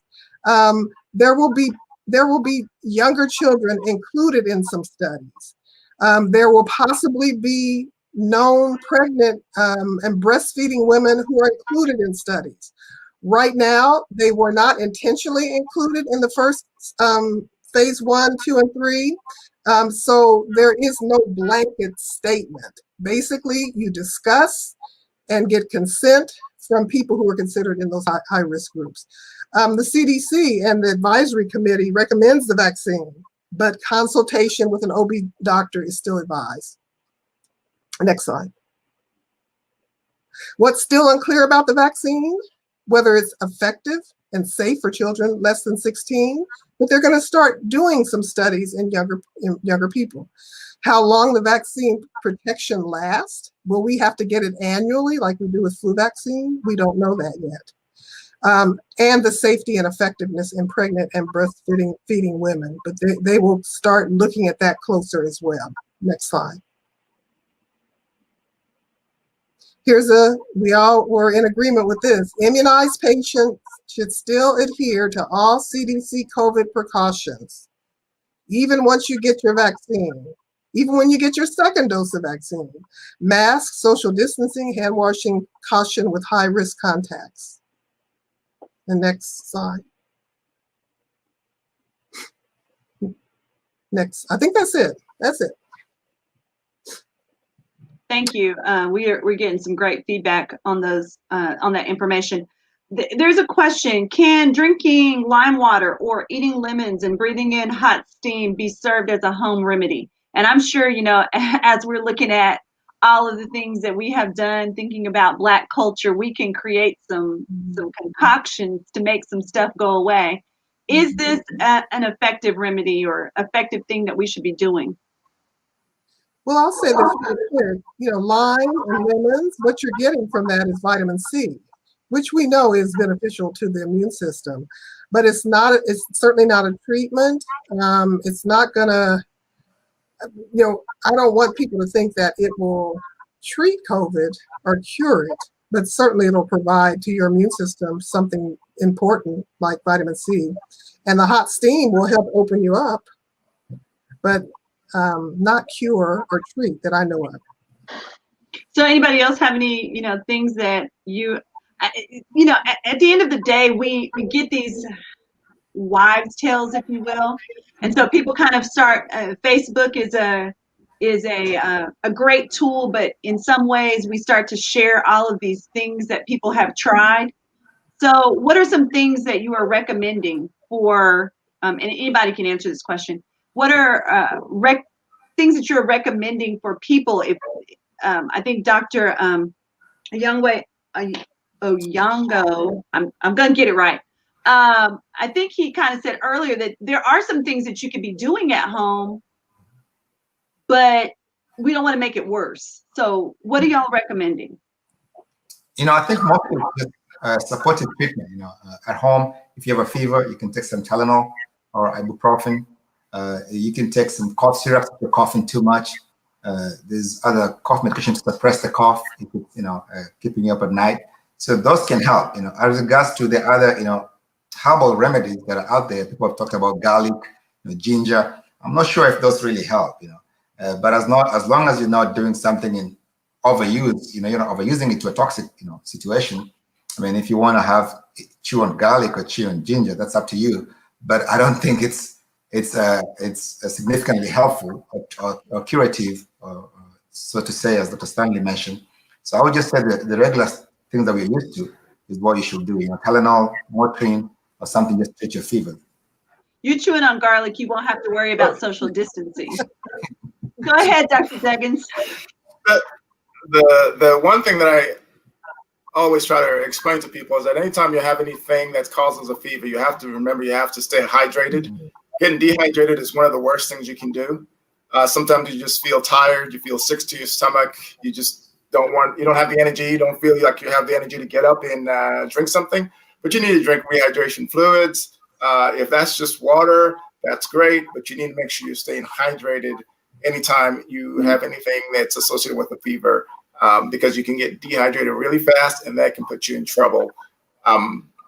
there will be younger children included in some studies. There will possibly be known pregnant and breastfeeding women who are included in studies. Right now, they were not intentionally included in the first phase 1, 2, and 3. So there is no blanket statement. Basically, you discuss and get consent from people who are considered in those high-risk groups. The CDC and the advisory committee recommends the vaccine, but consultation with an OB doctor is still advised. Next slide. What's still unclear about the vaccine? Whether it's effective and safe for children less than 16, but they're going to start doing some studies in younger people. How long the vaccine protection lasts? Will we have to get it annually like we do with flu vaccine? We don't know that yet. And the safety and effectiveness in pregnant and breastfeeding women, but they will start looking at that closer as well. Next slide. We all were in agreement with this. Immunized patients should still adhere to all CDC COVID precautions, even once you get your vaccine, even when you get your second dose of vaccine. Masks, social distancing, hand washing, caution with high-risk contacts. The next slide. Next, I think that's it. That's it. Thank you. We're getting some great feedback on those on that information. There's a question: can drinking lime water or eating lemons and breathing in hot steam be served as a home remedy? And I'm sure, as we're looking at all of the things that we have done, thinking about Black culture, we can create some concoctions to make some stuff go away. Is this an effective remedy or effective thing that we should be doing? Well, I'll say this right here. Lime and lemons, what you're getting from that is vitamin C, which we know is beneficial to the immune system. But it's certainly not a treatment. It's not gonna, I don't want people to think that it will treat COVID or cure it, but certainly it'll provide to your immune system something important like vitamin C. And the hot steam will help open you up, but not cure or treat that I know of. So anybody else have any, things that at the end of the day, we get these wives' tales, if you will. And so people kind of start, Facebook is a great tool, but in some ways we start to share all of these things that people have tried. So what are some things that you are recommending for, and anybody can answer this question, what are things that you're recommending for people? If I think Dr. Oyongo, I'm going to get it right, I think he kind of said earlier that there are some things that you could be doing at home, but we don't want to make it worse. So what are y'all recommending? I think mostly just supportive treatment. At home, if you have a fever, you can take some Tylenol or ibuprofen. You can take some cough syrup if you're coughing too much. There's other cough medication to suppress the cough if it's keeping you up at night. So those can help. As regards to the other herbal remedies that are out there, people have talked about garlic, ginger. I'm not sure if those really help. But as long as you're not doing something in overuse, you're not overusing it to a toxic situation. I mean, if you want to chew on garlic or chew on ginger, that's up to you. But I don't think it's significantly helpful or curative, so to say, as Dr. Stanley mentioned. So I would just say that the regular things that we're used to is what you should do. Tylenol, Motrin, or something just to treat your fever. You chewing on garlic, you won't have to worry about social distancing. Go ahead, Dr. Duggins. The one thing that I always try to explain to people is that anytime you have anything that causes a fever, you have to remember you have to stay hydrated. Getting dehydrated is one of the worst things you can do. Sometimes you just feel tired, you feel sick to your stomach, you don't have the energy, you don't feel like you have the energy to get up and drink something, but you need to drink rehydration fluids. If that's just water, that's great, but you need to make sure you're staying hydrated anytime you have anything that's associated with a fever, because you can get dehydrated really fast and that can put you in trouble.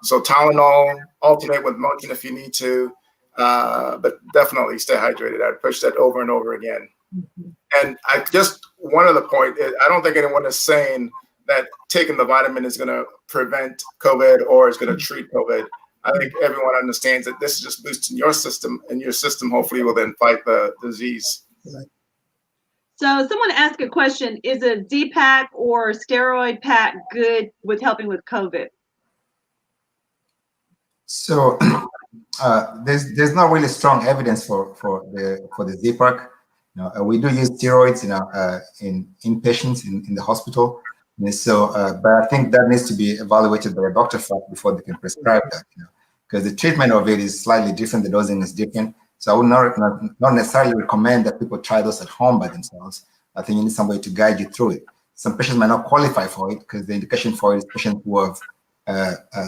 So Tylenol, alternate with Motrin if you need to, but definitely stay hydrated. I'd push that over and over again. And one other point, I don't think anyone is saying that taking the vitamin is going to prevent COVID or is going to treat COVID. I think everyone understands that this is just boosting your system, and your system hopefully will then fight the disease. So someone asked a question, is a Z-Pack or steroid pack good with helping with COVID? So there's not really strong evidence for the Z-Pack. We do use steroids in inpatients in the hospital. And so, but I think that needs to be evaluated by a doctor first before they can prescribe that. Because the treatment of it is slightly different, the dosing is different. So I would not necessarily recommend that people try those at home by themselves. I think you need somebody to guide you through it. Some patients might not qualify for it because the indication for it is patients who have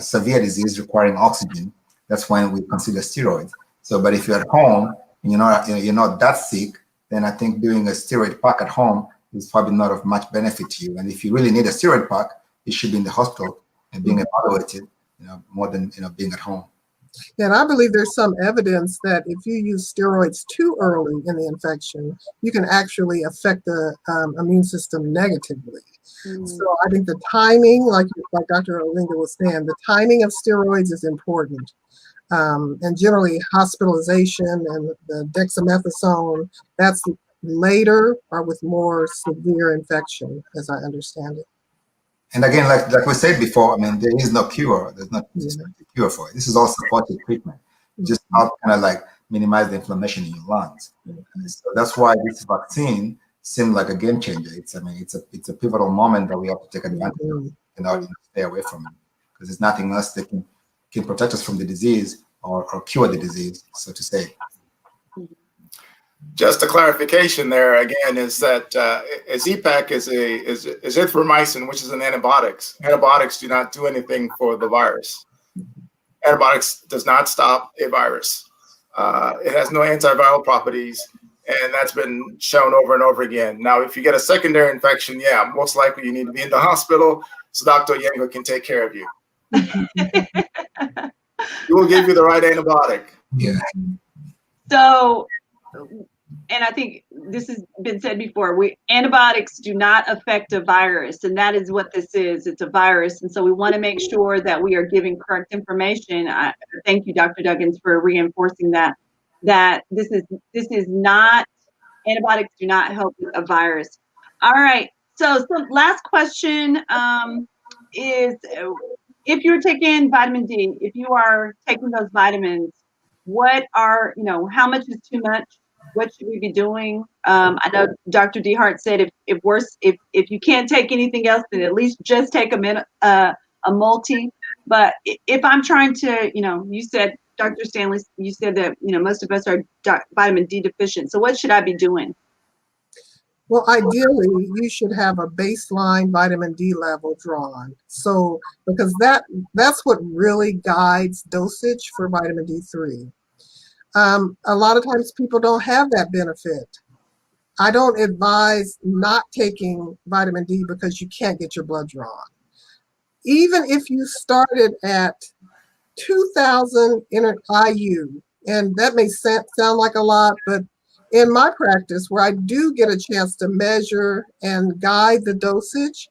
severe disease requiring oxygen. That's when we consider steroids. So, but if you're at home and you're not that sick, then I think doing a steroid pack at home is probably not of much benefit to you. And if you really need a steroid pack, it should be in the hospital and being evaluated, more than being at home. And I believe there's some evidence that if you use steroids too early in the infection, you can actually affect the immune system negatively. So I think the timing, like Dr. Olinga was saying, the timing of steroids is important. And generally hospitalization and the dexamethasone, that's later or with more severe infection, as I understand it. And again, like we said before, I mean, there is no cure. There's not a cure for it. This is all supportive treatment. Just help kind of like minimize the inflammation in your lungs. So that's why this vaccine seemed like a game changer. It's a pivotal moment that we have to take advantage of and stay away from it, because there's nothing else that can protect us from the disease or cure the disease, so to say. Just a clarification there again is that a Z-Pack is erythromycin, which is an antibiotics. Antibiotics do not do anything for the virus. Antibiotics does not stop a virus. It has no antiviral properties, and that's been shown over and over again. Now, if you get a secondary infection, yeah, most likely you need to be in the hospital so Dr. Yengo can take care of you. He will give you the right antibiotic. Yeah. So, and I think this has been said before, antibiotics do not affect a virus, and that is what this is. It's a virus, and so we want to make sure that we are giving correct information. Thank you, Dr. Duggins, for reinforcing that this is not, antibiotics do not help with a virus. All right, so last question is, if you're taking vitamin D, if you are taking those vitamins, how much is too much? What should we be doing? I know Dr. DeHart said if you can't take anything else, then at least just take a multi. But if I'm trying to, you said, Dr. Stanley, you said that, most of us are vitamin D deficient. So what should I be doing? Well, ideally, you should have a baseline vitamin D level drawn. So, because that's what really guides dosage for vitamin D3. A lot of times people don't have that benefit. I don't advise not taking vitamin D because you can't get your blood drawn. Even if you started at 2,000 IU, and that may sound like a lot, but in my practice, where I do get a chance to measure and guide the dosage,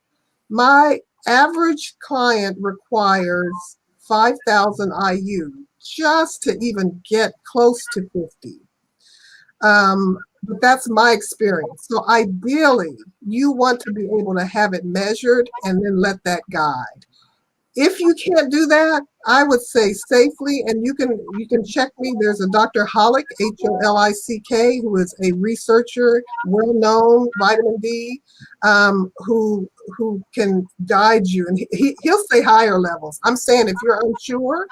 my average client requires 5,000 IU just to even get close to 50. But that's my experience. So ideally, you want to be able to have it measured and then let that guide. If you can't do that, I would say safely, and you can check me. There's a Dr. Holick, Holick, who is a researcher, well-known vitamin D, who can guide you, and he'll say higher levels. I'm saying if you're unsure,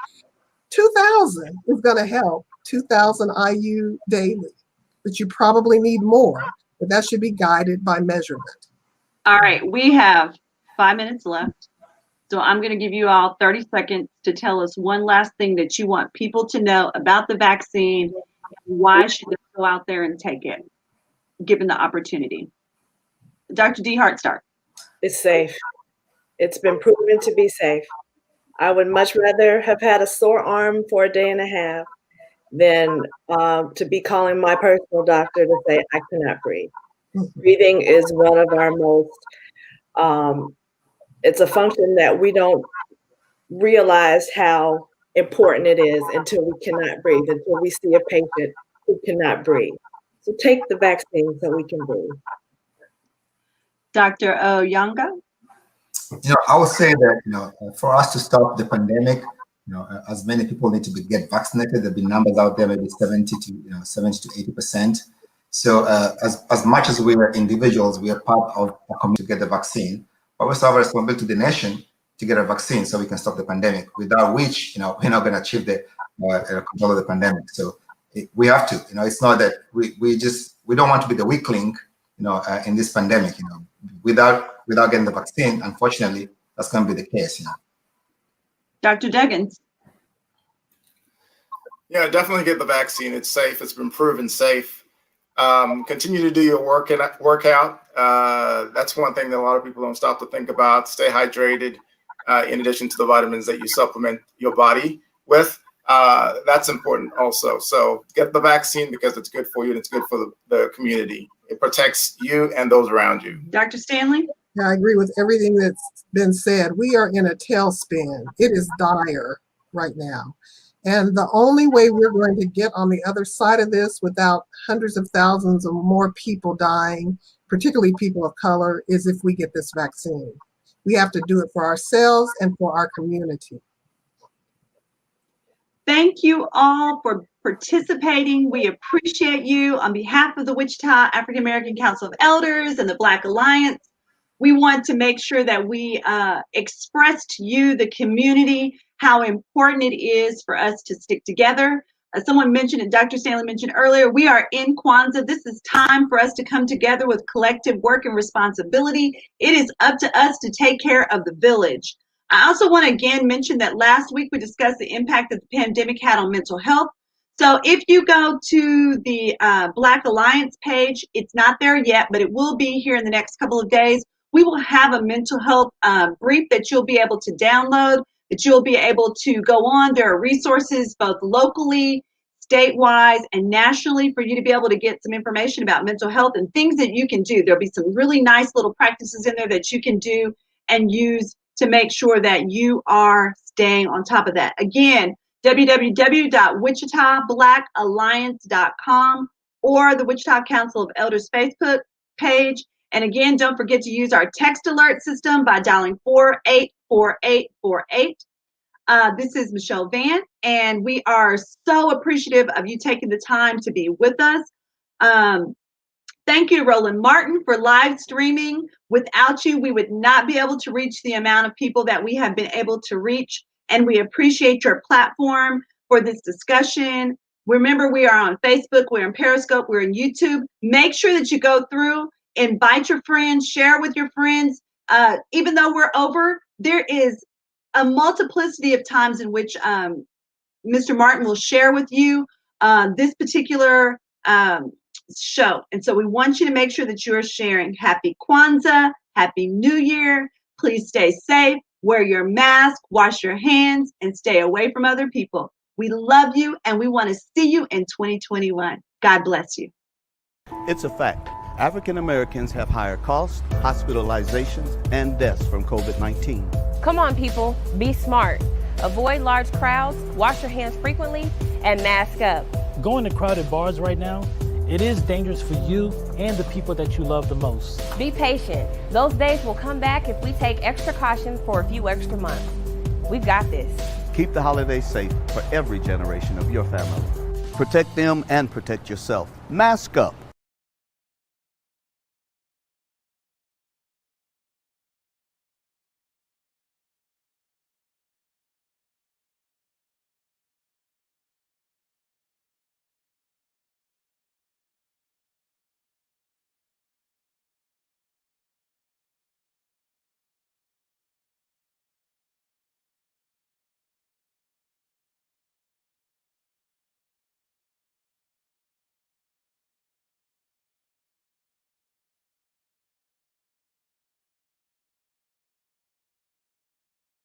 2,000 is going to help. 2,000 IU daily, but you probably need more. But that should be guided by measurement. All right, we have 5 minutes left. So I'm going to give you all 30 seconds to tell us one last thing that you want people to know about the vaccine. Why should they go out there and take it, given the opportunity? Dr. D. Hartstart. It's safe. It's been proven to be safe. I would much rather have had a sore arm for a day and a half than to be calling my personal doctor to say I cannot breathe. Breathing is one of our most it's a function that we don't realize how important it is until we cannot breathe, until we see a patient who cannot breathe. So take the vaccine so we can breathe. Dr. Oyanga? I would say that, for us to stop the pandemic, as many people need to get vaccinated. There'll be numbers out there, maybe 70 to 80%. So as much as we are individuals, we are part of a community to get the vaccine. But we also have a responsibility to the nation to get a vaccine so we can stop the pandemic, without which, we're not going to achieve the control of the pandemic. So we have to, it's not that we don't want to be the weak link, in this pandemic, without getting the vaccine. Unfortunately, that's going to be the case, Dr. Duggins. Yeah, definitely get the vaccine. It's safe. It's been proven safe. Continue to do your workout. That's one thing that a lot of people don't stop to think about. Stay hydrated, in addition to the vitamins that you supplement your body with. That's important also. So get the vaccine because it's good for you and it's good for the community. It protects you and those around you. Dr. Stanley? Yeah, I agree with everything that's been said. We are in a tailspin. It is dire right now. And the only way we're going to get on the other side of this without hundreds of thousands or more people dying, particularly people of color, is if we get this vaccine. We have to do it for ourselves and for our community. Thank you all for participating. We appreciate you. On behalf of the Wichita African American Council of Elders and the Black Alliance, we want to make sure that we express to you, the community, how important it is for us to stick together. As someone mentioned, and Dr. Stanley mentioned earlier, we are in Kwanzaa. This is time for us to come together with collective work and responsibility. It is up to us to take care of the village. I also want to again mention that last week we discussed the impact that the pandemic had on mental health. So if you go to the Black Alliance page, it's not there yet, but it will be here in the next couple of days. We will have a mental health brief that you'll be able to download, that you'll be able to go on. There are resources both locally, statewide, and nationally for you to be able to get some information about mental health and things that you can do. There'll be some really nice little practices in there that you can do and use to make sure that you are staying on top of that. Again, www.wichitablackalliance.com or the Wichita Council of Elders Facebook page. And again, don't forget to use our text alert system by dialing 484848. This is Michelle Van, and we are so appreciative of you taking the time to be with us. Thank you to Roland Martin for live streaming. Without you, we would not be able to reach the amount of people that we have been able to reach. and we appreciate your platform for this discussion. Remember, we are on Facebook, we're on Periscope, we're on YouTube. Make sure that you go through, invite your friends, share with your friends. Even though we're over, there is a multiplicity of times in which Mr. Martin will share with you this particular show. And so we want you to make sure that you're sharing. Happy Kwanzaa, Happy New Year. Please stay safe, wear your mask, wash your hands, and stay away from other people. We love you, and we want to see you in 2021. God bless you. It's a fact. African Americans have higher costs, hospitalizations, and deaths from COVID-19. Come on, people, be smart. Avoid large crowds, wash your hands frequently, and mask up. Going to crowded bars right now, it is dangerous for you and the people that you love the most. Be patient. Those days will come back if we take extra caution for a few extra months. We've got this. Keep the holidays safe for every generation of your family. Protect them and protect yourself. Mask up.